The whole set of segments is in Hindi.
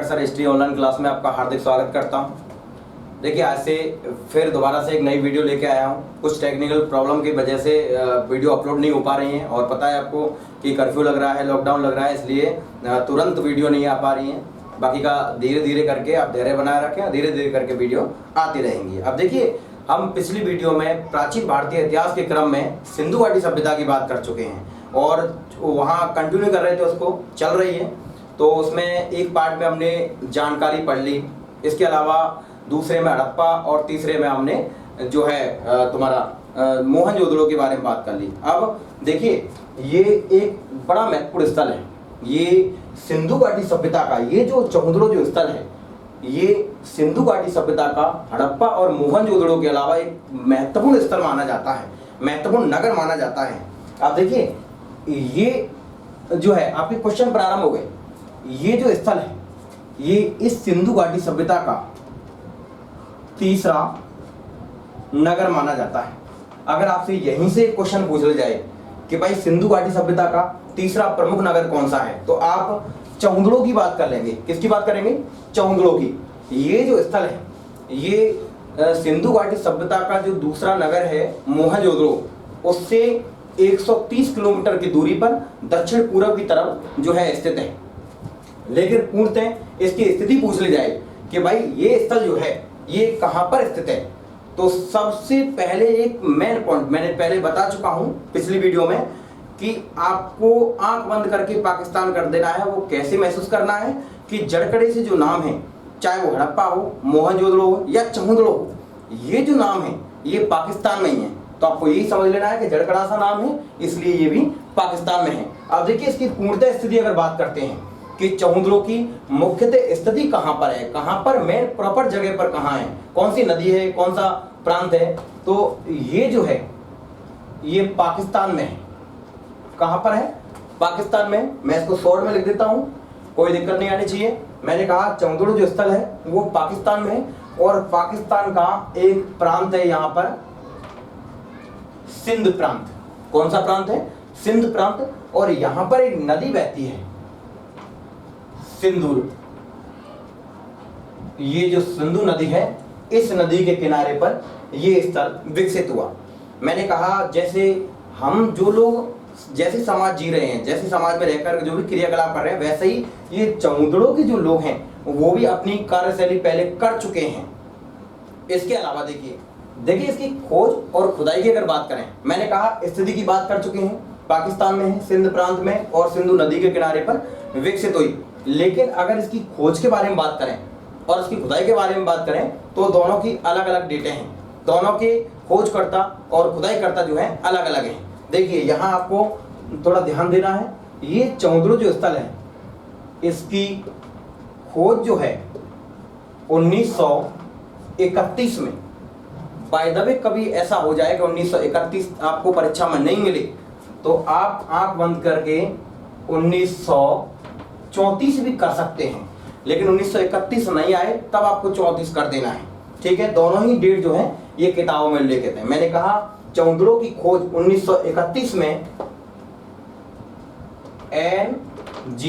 सर हिस्ट्री ऑनलाइन क्लास में आपका हार्दिक स्वागत करता हूं। देखिए आज से फिर दोबारा से एक नई वीडियो लेके आया हूं। कुछ टेक्निकल प्रॉब्लम की वजह से वीडियो अपलोड नहीं हो पा रही हैं और पता है आपको कि कर्फ्यू लग रहा है, लॉकडाउन लग रहा है, इसलिए तुरंत वीडियो नहीं आ पा रही हैं। बाकी का धीरे धीरे करके आप धैर्य बनाए रखें, धीरे धीरे करके वीडियो आती रहेंगी। अब देखिए हम पिछली वीडियो में प्राचीन भारतीय इतिहास के क्रम में सिंधु घाटी सभ्यता की बात कर चुके हैं और वहाँ कंटिन्यू कर रहे थे, उसको चल रही है। तो उसमें एक पार्ट में हमने जानकारी पढ़ ली, इसके अलावा दूसरे में हड़प्पा और तीसरे में हमने जो है तुम्हारा मोहनजोदड़ो के बारे में बात कर ली। अब देखिए ये एक बड़ा महत्वपूर्ण स्थल है, ये सिंधु घाटी सभ्यता का ये जो चौंदड़ो जो स्थल है, ये सिंधु घाटी सभ्यता का हड़प्पा और मोहनजोदड़ो के अलावा एक महत्वपूर्ण स्थल माना जाता है, महत्वपूर्ण नगर माना जाता है। अब देखिए ये जो है आपके क्वेश्चन प्रारंभ हो गए। ये जो स्थल है ये इस सिंधु घाटी सभ्यता का तीसरा नगर माना जाता है। अगर आपसे यहीं से क्वेश्चन पूछ लिया जाए कि भाई सिंधु घाटी सभ्यता का तीसरा प्रमुख नगर कौन सा है, तो आप चौंदड़ो की बात कर लेंगे। किसकी बात करेंगे? चौंदड़ो की। ये जो स्थल है ये सिंधु घाटी सभ्यता का जो दूसरा नगर है मोहनजोदड़ो, उससे 130 किलोमीटर की दूरी पर दक्षिण पूर्व की तरफ जो है स्थित है। लेकिन पूर्णतः इसकी स्थिति पूछ ली जाए कि भाई ये स्थल जो है ये कहां पर स्थित है, तो सबसे पहले एक मेन पॉइंट मैंने पहले बता चुका हूं पिछली वीडियो में कि आपको आंख बंद करके पाकिस्तान कर देना है। वो कैसे महसूस करना है कि जड़कड़े से जो नाम है, चाहे वो हड़प्पा हो, मोहनजोदड़ो हो या चौंदड़ो हो, ये जो नाम है ये पाकिस्तान में ही है। तो आपको यही समझ लेना है कि जड़कड़ा सा नाम है इसलिए ये भी पाकिस्तान में है। अब देखिए इसकी पूर्णतः स्थिति अगर बात करते हैं कि चौंदड़ो की मुख्यतः स्थिति कहां पर है, कहां पर मेन प्रॉपर जगह पर कहां है, कौन सी नदी है, कौन सा प्रांत है, तो ये जो है ये पाकिस्तान में है। कहां पर है? पाकिस्तान में। मैं इसको शॉर्ट में लिख देता हूं, कोई दिक्कत नहीं आनी चाहिए। मैंने कहा चौंदड़ो जो स्थल है वो पाकिस्तान में है और पाकिस्तान का एक प्रांत है यहां पर सिंध प्रांत। कौन सा प्रांत है? सिंध प्रांत। और यहां पर एक नदी बहती है सिंधु। ये जो सिंधु नदी है इस नदी के किनारे पर ये स्थल विकसित हुआ। मैंने कहा जैसे हम जो लोग जैसे समाज जी रहे हैं, जैसे समाज में रहकर जो भी क्रियाकलाप कर रहे हैं, वैसे ही ये चौंदड़ो के जो लोग हैं वो भी अपनी कार्यशैली पहले कर चुके हैं। इसके अलावा देखिए इसकी खोज और खुदाई की अगर बात करें, मैंने कहा स्थिति की बात कर चुके हैं, पाकिस्तान में है, सिंध प्रांत में और सिंधु नदी के किनारे पर विकसित हुई। लेकिन अगर इसकी खोज के बारे में बात करें और इसकी खुदाई के बारे में बात करें तो दोनों की अलग अलग डेटे हैं। दोनों के खोजकर्ता और खुदाईकर्ता जो है अलग अलग हैं। देखिए यहाँ आपको थोड़ा ध्यान देना है, ये चौंदड़ो जो स्थल है इसकी खोज जो है 1931 में। बाय द वे कभी ऐसा हो जाए कि 1931 आपको परीक्षा में नहीं मिले तो आप आंख बंद करके 1934 भी कर सकते हैं, लेकिन 1931 नहीं आए तब आपको 34 कर देना है। ठीक है, दोनों ही डेट जो है ये किताबों में लेके थे। मैंने कहा चौंदड़ो की खोज 1931 में N.G.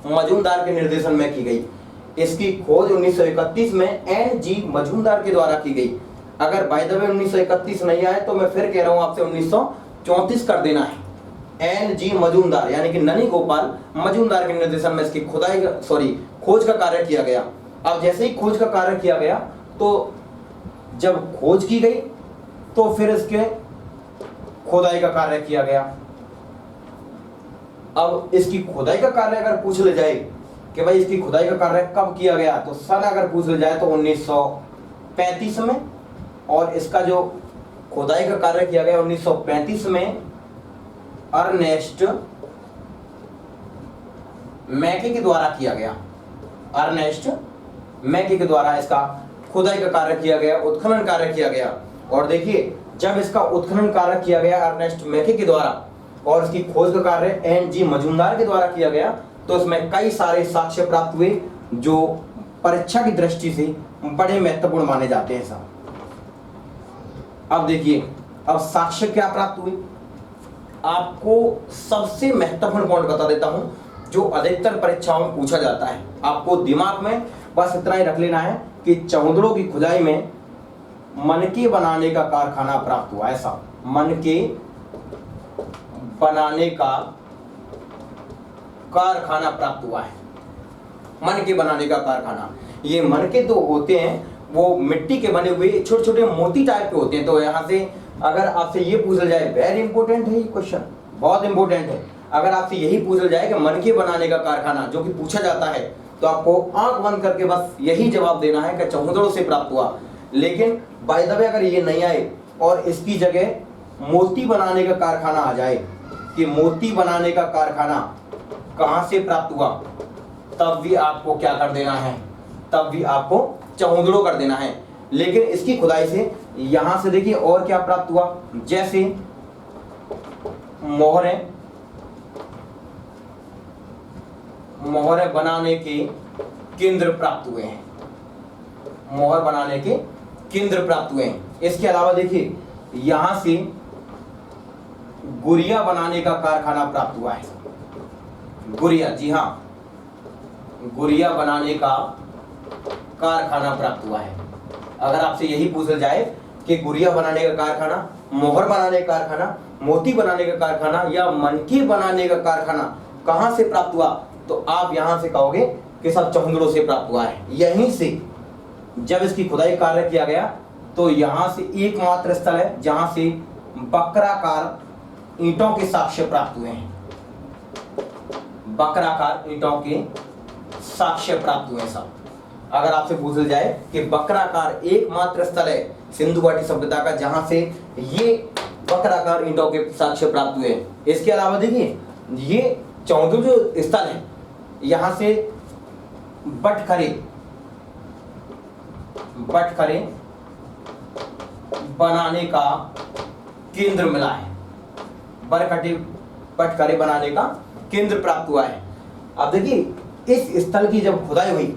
मजूमदार के निर्देशन में की गई। इसकी खोज 1931 में N.G. मजूमदार के द्वारा की गई। अगर बाय द वे 1931 नहीं आए तो मैं फिर कह रहा हूं आपसे 1934 कर देना है। N.G. मजूमदार यानी कि ननी गोपाल मजूमदार के निर्देशन में इसकी खोज का कार्य किया गया। अब जैसे ही खोज का कार्य किया गया तो जब खोज की गई तो फिर इसके खुदाई का कार्य किया गया। अब इसकी खुदाई का कार्य अगर पूछ ले जाए कि भाई इसकी खुदाई का कार्य कब किया गया, तो सन अगर पूछ ले जाए तो 1935 में, और इसका जो खुदाई का कार्य किया गया 1935 में अर्नेस्ट मैके के द्वारा किया गया। अर्नेस्ट मैके के द्वारा इसका खुदाई का कार्य किया गया, उत्खनन कार्य किया गया। और देखिए जब इसका उत्खनन कार्य किया गया अर्नेस्ट मैके के द्वारा और इसकी खोज का कार्य N.G. मजूमदार के द्वारा किया गया तो इसमें कई सारे साक्ष्य प्राप्त हुए जो परीक्षा की दृष्टि से बड़े महत्वपूर्ण माने जाते हैं साहब। अब देखिए अब साक्ष्य क्या प्राप्त हुए। आपको सबसे महत्वपूर्ण पॉइंट बता देता हूं जो अधिकतर परीक्षाओं में पूछा जाता है। आपको दिमाग में बस इतना ही रख लेना है कि चौंदड़ों की खुदाई में मनके बनाने का कारखाना प्राप्त हुआ। ऐसा मनके बनाने का कारखाना प्राप्त हुआ है। मनके बनाने का कारखाना, ये मनके तो होते हैं वो मिट्टी के बने हुए छोटे छोटे मोती टाइप के होते हैं। तो यहाँ से अगर आपसे ये पूछा जाए, वेरी इंपॉर्टेंट है ये क्वेश्चन, बहुत इंपॉर्टेंट है। अगर आपसे यही पूछा जाए कि मनके बनाने का कारखाना जो कि पूछा जाता है, तो आपको आंख बंद करके बस यही जवाब देना है कि चौंदड़ों से प्राप्त हुआ। लेकिन बाय द वे अगर ये नहीं आए और इसकी जगह मोती बनाने का कारखाना आ जाए कि मोती बनाने का कारखाना कहां से प्राप्त हुआ, तब भी आपको क्या कर देना है, तब भी आपको चौंदड़ों कर देना है। लेकिन इसकी खुदाई से यहां से देखिए और क्या प्राप्त हुआ, जैसे मोहरें बनाने के केंद्र प्राप्त हुए हैं, मोहर बनाने के केंद्र प्राप्त हुए हैं। इसके अलावा देखिए यहां से गुड़िया बनाने का कारखाना प्राप्त हुआ है। गुड़िया, जी हां, गुड़िया बनाने का कारखाना प्राप्त हुआ है। अगर आपसे यही पूछा जाए कि गुड़िया बनाने का कारखाना, मोहर बनाने का कारखाना, मोती बनाने का कारखाना या मनके बनाने का कारखाना कहां से प्राप्त हुआ, तो आप यहां से कहोगे कि सब चौंदड़ों से प्राप्त हुआ है। यहीं से जब इसकी खुदाई कार्य किया गया तो यहां से एकमात्र स्थल है जहां से वक्राकार ईंटों के साक्ष्य प्राप्त हुए हैं। वक्राकार ईंटों के साक्ष्य प्राप्त हुए हैं सब। अगर आपसे पूछा जाए कि वक्राकार एकमात्र स्थल है सिंधु घाटी सभ्यता का जहां से ये वक्राकार ईंटों के साक्ष्य प्राप्त हुए हैं। इसके अलावा देखिए ये चौंदड़ जो स्थल है यहां से बटखरे बनाने का केंद्र मिला है। बटखरे बनाने का केंद्र प्राप्त हुआ है। अब देखिए इस स्थल की जब खुदाई हुई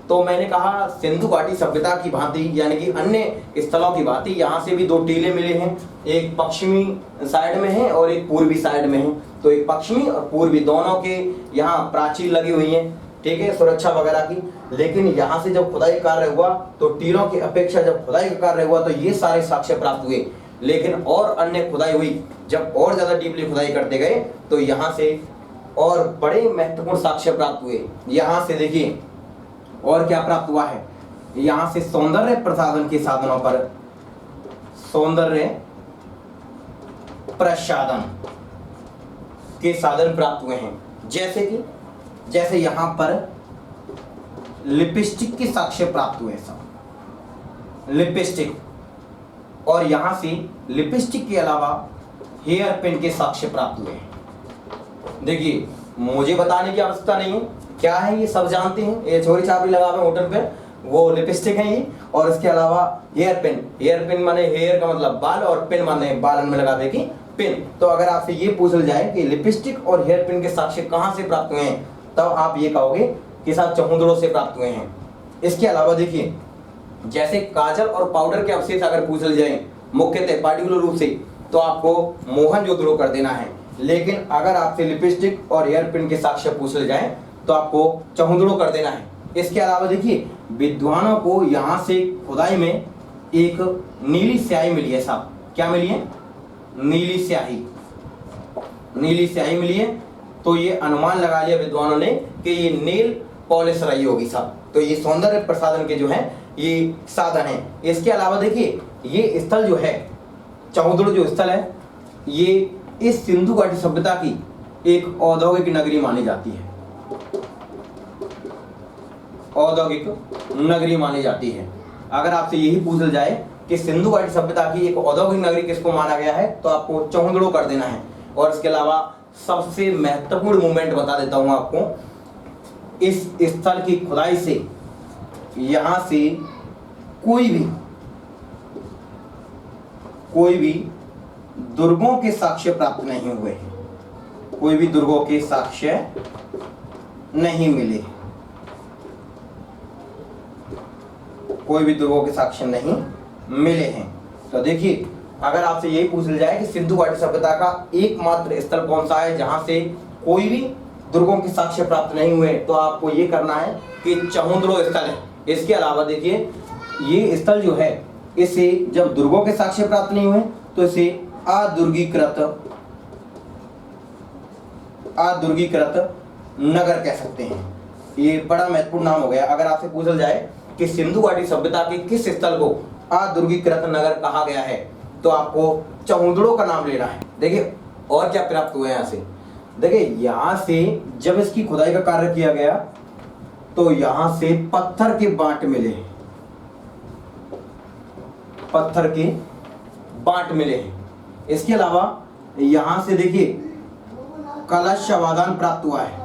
तो मैंने कहा सिंधु घाटी सभ्यता की भांति यानी कि अन्य स्थलों की भांति यहाँ से भी दो टीले मिले हैं, एक पश्चिमी साइड में है और एक पूर्वी साइड में है। तो एक पश्चिमी और पूर्वी दोनों के यहाँ प्राचीर लगी हुई हैं, ठीक है, सुरक्षा वगैरह की। लेकिन यहाँ से जब खुदाई कार्य हुआ तो टीलों की अपेक्षा जब खुदाई का कार्य हुआ तो ये सारे साक्ष्य प्राप्त हुए। लेकिन और अन्य खुदाई हुई, जब और ज्यादा डीपली खुदाई करते गए तो यहाँ से और बड़े महत्वपूर्ण साक्ष्य प्राप्त हुए। यहाँ से देखिए और क्या प्राप्त हुआ है, यहाँ से सौंदर्य प्रसाधन के साधनों पर, सौंदर्य प्रसाधन के साधन प्राप्त हुए हैं। जैसे यहां पर लिपस्टिक के साक्ष्य प्राप्त हुए सब, लिपस्टिक, और यहां से लिपस्टिक के अलावा हेयर पिन के साक्ष्य प्राप्त हुए हैं। देखिए मुझे बताने की आवश्यकता नहीं है, क्या है ये सब जानते हैं। ये छोरी छापरी लगा हुए होटल पे वो लिपस्टिक है ये, और इसके अलावा हेयर पिन माने हेयर का मतलब बाल और पिन माने बालन में लगाने की पिन। तो अगर आपसे ये पूछा जाए कि लिपस्टिक और हेयर पिन के साक्ष्य कहां से प्राप्त हुए हैं, तब आप ये कहोगे कि साथ चौंदड़ों से प्राप्त हुए हैं। इसके अलावा देखिए जैसे काजल और पाउडर के अवशेष अगर पूछे जाए मुख्यतः पार्टिकुलर रूप से, तो आपको मोहनजोदड़ो कर देना है। लेकिन अगर आपसे लिपस्टिक और हेयर पिन के साक्ष्य पूछे जाए तो आपको चौंदड़ो कर देना है। इसके अलावा देखिए विद्वानों को यहाँ से खुदाई में एक नीली स्याही मिली है साहब। क्या मिली है? नीली स्याही मिली है। तो ये अनुमान लगा लिया विद्वानों ने कि ये नेल पॉलिश रही होगी साहब। तो ये सौंदर्य प्रसाधन के जो है ये साधन है। इसके अलावा देखिए ये स्थल जो है चौंदड़ जो स्थल है ये इस सिंधु घाटी सभ्यता की एक औद्योगिक नगरी मानी जाती है, औद्योगिक नगरी मानी जाती है। अगर आपसे यही पूछा जाए कि सिंधु घाटी सभ्यता की एक औद्योगिक नगरी किसको माना गया है, तो आपको चौंदड़ो कर देना है। और इसके अलावा सबसे महत्वपूर्ण मूवमेंट बता देता हूं आपको, इस स्थल की खुदाई से यहां से कोई भी दुर्गों के साक्ष्य प्राप्त नहीं हुए हैं, कोई भी दुर्गों के साक्ष्य नहीं मिले, कोई भी दुर्गों के साक्ष्य नहीं मिले हैं। तो देखिए अगर आपसे यही पूछ लिया जाए कि सिंधु घाटी सभ्यता का एकमात्र स्थल कौन सा है जहां से कोई भी दुर्गों के साक्ष्य प्राप्त नहीं हुए, तो आपको ये करना है कि चहुंदड़ो स्थल है। इसके अलावा देखिए ये स्थल जो है इसे जब दुर्गों के साक्ष्य प्राप्त नहीं हुए तो इसे अदुर्गीकृत नगर कह सकते हैं। ये बड़ा महत्वपूर्ण नाम हो गया। अगर आपसे पूछा जाए कि सिंधु घाटी सभ्यता के किस स्थल को अदुर्गीकृत नगर कहा गया है, तो आपको चहुंदड़ो का नाम लेना है। देखिए और क्या प्राप्त हुआ है यहाँ से, देखिए यहाँ से जब इसकी खुदाई का कार्य किया गया तो यहाँ से पत्थर के बांट मिले, पत्थर के बांट मिले। इसके अलावा यहां से देखिए कलश शवादान प्राप्त हुआ है,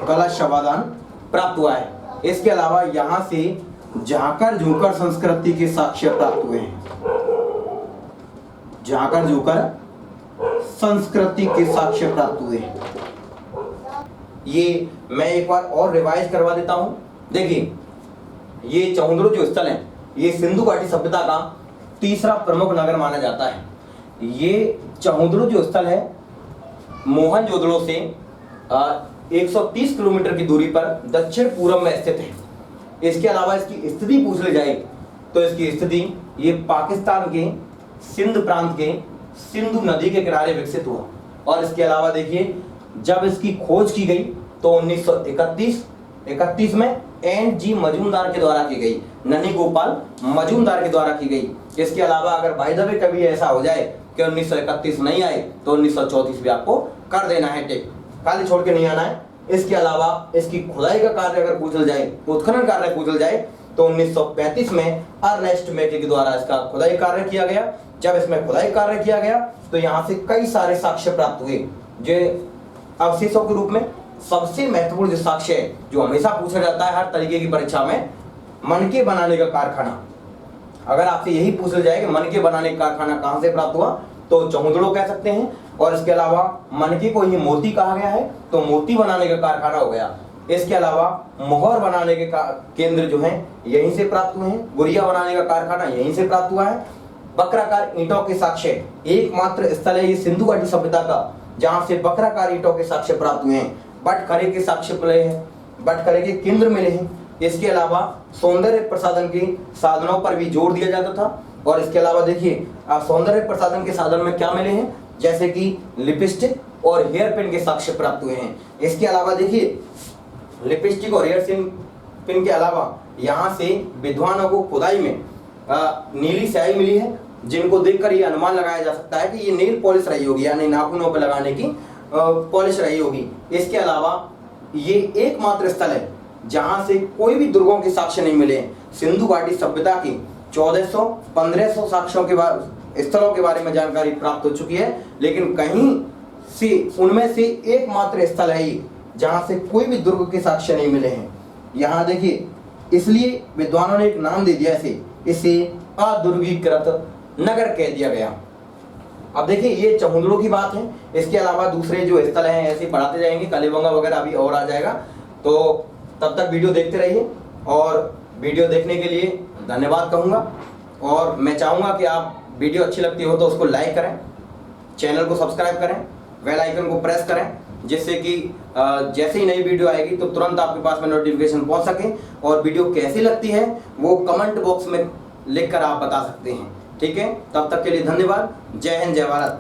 कलश शवादान प्राप्त हुआ है। इसके अलावा यहां से झाकर झूकर संस्कृति के साक्ष्य प्राप्त हुए हैं, झाकर झूकर संस्कृति के साक्ष्य प्राप्त हुए हैं। ये मैं एक बार और रिवाइज करवा देता हूं। देखिए ये चहुंदड़ो जो स्थल है ये सिंधु घाटी सभ्यता का तीसरा प्रमुख नगर माना जाता है। ये चहुंदड़ो जो स्थल है मोहनजोदड़ो से 130 किलोमीटर की दूरी पर दक्षिण पूर्व में स्थित है। इसके अलावा इसकी स्थिति पूछ ली जाए तो इसकी स्थिति ये पाकिस्तान के सिंध प्रांत के सिंधु नदी के किनारे विकसित हुआ। और इसके अलावा देखिए जब इसकी खोज की गई तो 1931 में N.G. मजूमदार के द्वारा की गई, ननी गोपाल मजूमदार के द्वारा की गई। इसके अलावा अगर बाय द वे कभी ऐसा हो जाए कि 1931 नहीं आए तो 1934 भी आपको कर देना है, टिक, खाली छोड़ के नहीं आना है। इसके अलावा इसकी खुदाई का कार्य अगर पूछल जाए, उत्खनन कार्य पूछल जाए तो 1935 में अर्नेस्ट मैके के द्वारा इसका खुदाई कार्य किया गया। जब इसमें खुदाई कार्य किया गया तो यहाँ से कई सारे साक्ष्य प्राप्त हुए। जो अवशेषों के रूप में सबसे महत्वपूर्ण जो साक्ष्य है जो हमेशा पूछा जाता है हर तरीके की परीक्षा में, मनके बनाने का कारखाना। अगर आपसे यही पूछा जाए कि मनके बनाने का कारखाना कहां से प्राप्त हुआ तो चहुंदड़ो कह सकते हैं। और इसके अलावा मनके को ही मोती कहा गया है तो मोती बनाने का कारखाना हो गया। इसके अलावा मोहर बनाने के केंद्र जो हैं यहीं से प्राप्त हुए हैं, गुड़िया बनाने का कारखाना यहीं से प्राप्त हुआ है। बकराकार ईंटों के साक्ष्य एकमात्र स्थल है ये सिंधु घाटी सभ्यता का जहां से बकराकार ईंटों के साक्ष्य प्राप्त हुए हैं। बटखरे के साक्ष्य मिले हैं, बटखरे के केंद्र मिले हैं। इसके अलावा सौंदर्य प्रसाधन के साधनों पर भी जोर दिया जाता था। और इसके अलावा देखिए आप सौंदर्य प्रसाधन के साधन में क्या मिले हैं, जैसे कि लिपस्टिक और हेयर पिन के साक्ष्य प्राप्त हुए हैं। इसके अलावा देखिए लिपस्टिक और हेयर पिन के अलावा यहाँ से विद्वानों को खुदाई में नीली स्याही मिली है, जिनको देखकर ये अनुमान लगाया जा सकता है कि ये नेल पॉलिश रही होगी, यानी नाखूनों पर लगाने की पॉलिश रही होगी। इसके अलावा ये एकमात्र स्थल है जहां से कोई भी दुर्गों के साक्ष्य नहीं मिले। सिंधु घाटी सभ्यता की 1400-1500 साक्ष्यों के स्थलों के बारे में जानकारी प्राप्त हो चुकी है, लेकिन कहीं से उनमें से एकमात्र स्थल है ये जहां से कोई भी दुर्ग के साक्ष्य नहीं मिले हैं। यहाँ देखिए इसलिए विद्वानों ने एक नाम दे दिया इसे अदुर्गीकृत नगर कह दिया गया। अब देखिए ये चहुंदड़ो की बात है। इसके अलावा दूसरे जो स्थल हैं ऐसे बढ़ाते जाएंगे, कलीबंगा वगैरह अभी और आ जाएगा। तो तब तक वीडियो देखते रहिए और वीडियो देखने के लिए धन्यवाद कहूँगा। और मैं चाहूँगा कि आप वीडियो अच्छी लगती हो तो उसको लाइक करें, चैनल को सब्सक्राइब करें, बेल आइकन को प्रेस करें, जिससे कि जैसे ही नई वीडियो आएगी तो तुरंत आपके पास में नोटिफिकेशन पहुँच सके। और वीडियो कैसी लगती है वो कमेंट बॉक्स में लिख कर आप बता सकते हैं। ठीक है, तब तक के लिए धन्यवाद। जय हिंद, जय भारत।